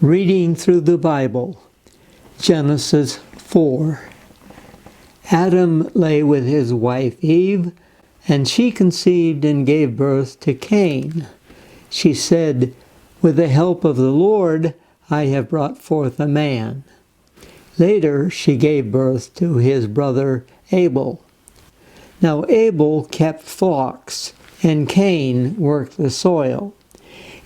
Reading through the Bible, Genesis 4. Adam lay with his wife Eve, and she conceived and gave birth to Cain. She said, "With the help of the Lord, I have brought forth a man." Later, she gave birth to his brother Abel. Now Abel kept flocks, and Cain worked the soil.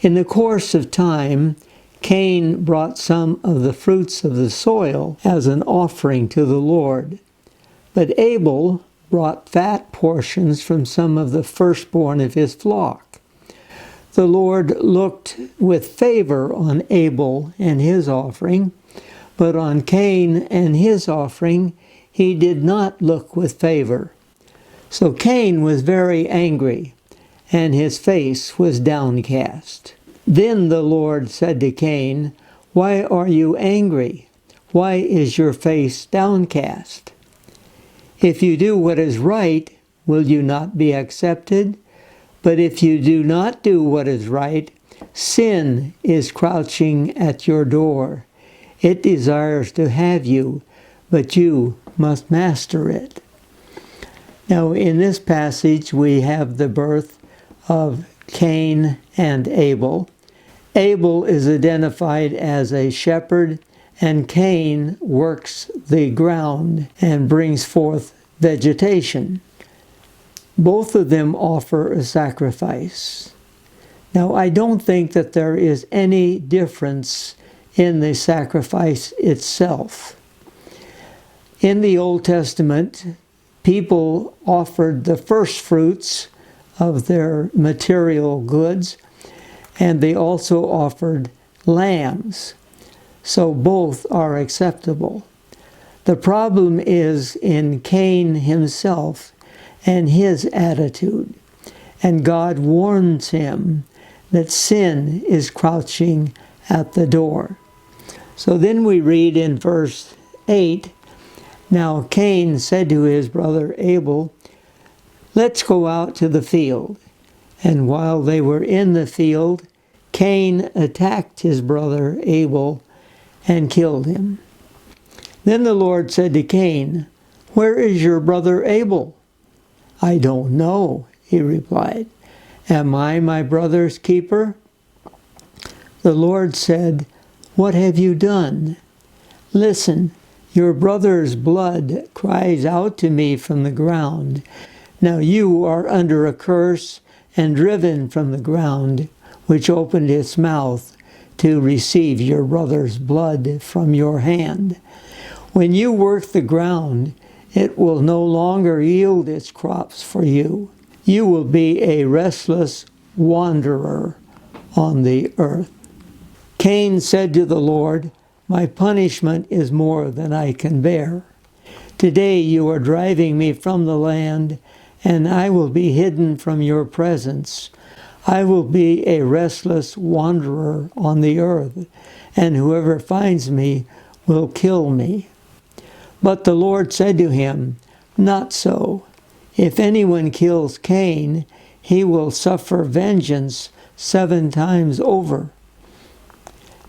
In the course of time, Cain brought some of the fruits of the soil as an offering to the Lord. But Abel brought fat portions from some of the firstborn of his flock. The Lord looked with favor on Abel and his offering, but on Cain and his offering he did not look with favor. So Cain was very angry, and his face was downcast. Then the Lord said to Cain, "Why are you angry? Why is your face downcast? If you do what is right, will you not be accepted? But if you do not do what is right, sin is crouching at your door. It desires to have you, but you must master it." Now, in this passage, we have the birth of Cain and Abel. Abel is identified as a shepherd, and Cain works the ground and brings forth vegetation. Both of them offer a sacrifice. Now, I don't think that there is any difference in the sacrifice itself. In the Old Testament, people offered the first fruits of their material goods, and they also offered lambs. So both are acceptable. The problem is in Cain himself and his attitude. And God warns him that sin is crouching at the door. So then we read in verse 8, "Now Cain said to his brother Abel, 'Let's go out to the field.' And while they were in the field, Cain attacked his brother Abel and killed him. Then the Lord said to Cain, 'Where is your brother Abel?' 'I don't know,' he replied. 'Am I my brother's keeper?' The Lord said, 'What have you done? Listen, your brother's blood cries out to me from the ground. Now you are under a curse and driven from the ground, which opened its mouth to receive your brother's blood from your hand. When you work the ground, it will no longer yield its crops for you. You will be a restless wanderer on the earth.' Cain said to the Lord, 'My punishment is more than I can bear. Today you are driving me from the land, and I will be hidden from your presence. I will be a restless wanderer on the earth, and whoever finds me will kill me.' But the Lord said to him, 'Not so. If anyone kills Cain, he will suffer vengeance 7 times over.'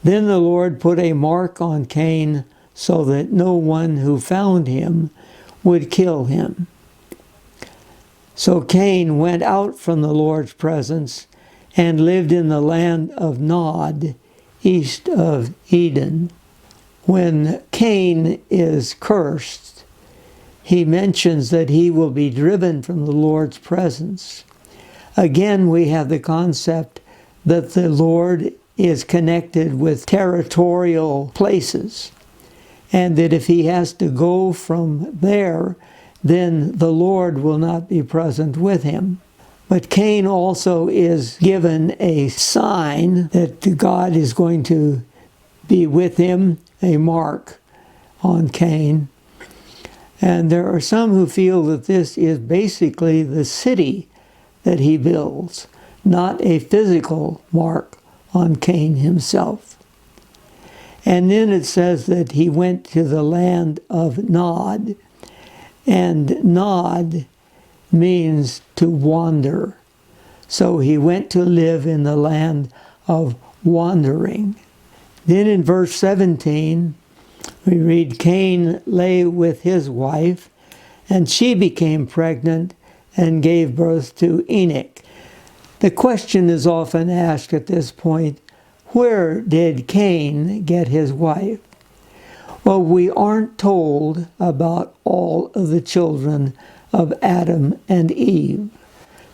Then the Lord put a mark on Cain so that no one who found him would kill him. So Cain went out from the Lord's presence and lived in the land of Nod, east of Eden. When Cain is cursed, he mentions that he will be driven from the Lord's presence. Again, we have the concept that the Lord is connected with territorial places, and that if he has to go from there, then the Lord will not be present with him. But Cain also is given a sign that God is going to be with him, a mark on Cain. And there are some who feel that this is basically the city that he builds, not a physical mark on Cain himself. And then it says that he went to the land of Nod. And Nod means to wander. So he went to live in the land of wandering. Then in verse 17, we read, Cain lay with his wife, and she became pregnant and gave birth to Enoch. The question is often asked at this point, where did Cain get his wife? Well, we aren't told about all of the children of Adam and Eve.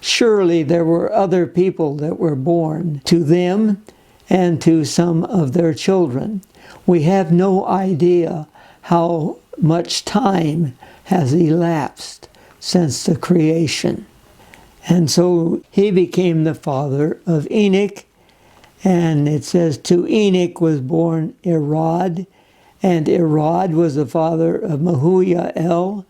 Surely there were other people that were born to them and to some of their children. We have no idea how much time has elapsed since the creation. And so he became the father of Enoch, and it says to Enoch was born Irad, and Irad was the father of Mehujael,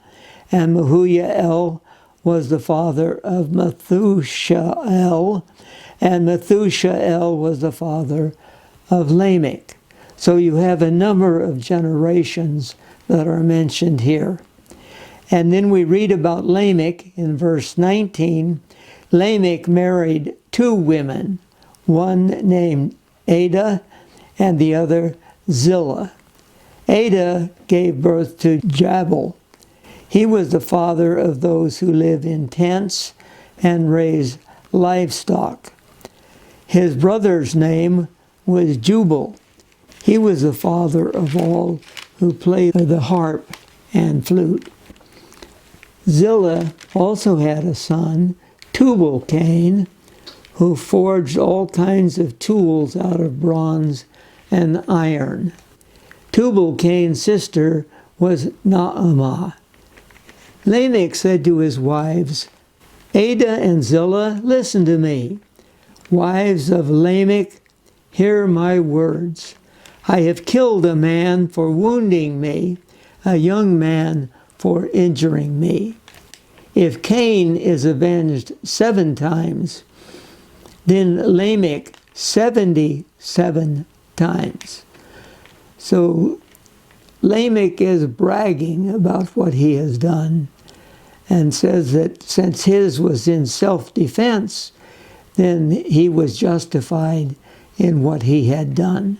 and Mehujael was the father of Methushael, and Methushael was the father of Lamech. So you have a number of generations that are mentioned here. And then we read about Lamech in verse 19. Lamech married two women, one named Ada and the other Zillah. Ada gave birth to Jabal. He was the father of those who live in tents and raise livestock. His brother's name was Jubal. He was the father of all who played the harp and flute. Zillah also had a son, Tubal-Cain, who forged all kinds of tools out of bronze and iron. Tubal-Cain's sister was Naamah. Lamech said to his wives, Ada and Zillah, listen to me. Wives of Lamech, hear my words. I have killed a man for wounding me, a young man for injuring me. If Cain is avenged 7 times, then Lamech 77 times. So Lamech is bragging about what he has done and says that since his was in self-defense, then he was justified in what he had done.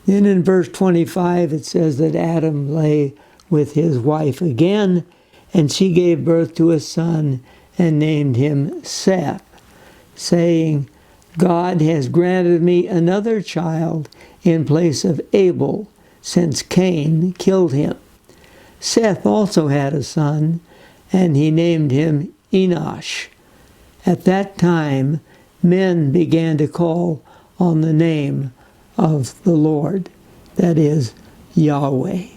Then in verse 25 it says that Adam lay with his wife again, and she gave birth to a son and named him Seth, saying, God has granted me another child in place of Abel, since Cain killed him. Seth also had a son, and he named him Enosh. At that time, men began to call on the name of the Lord, that is, Yahweh.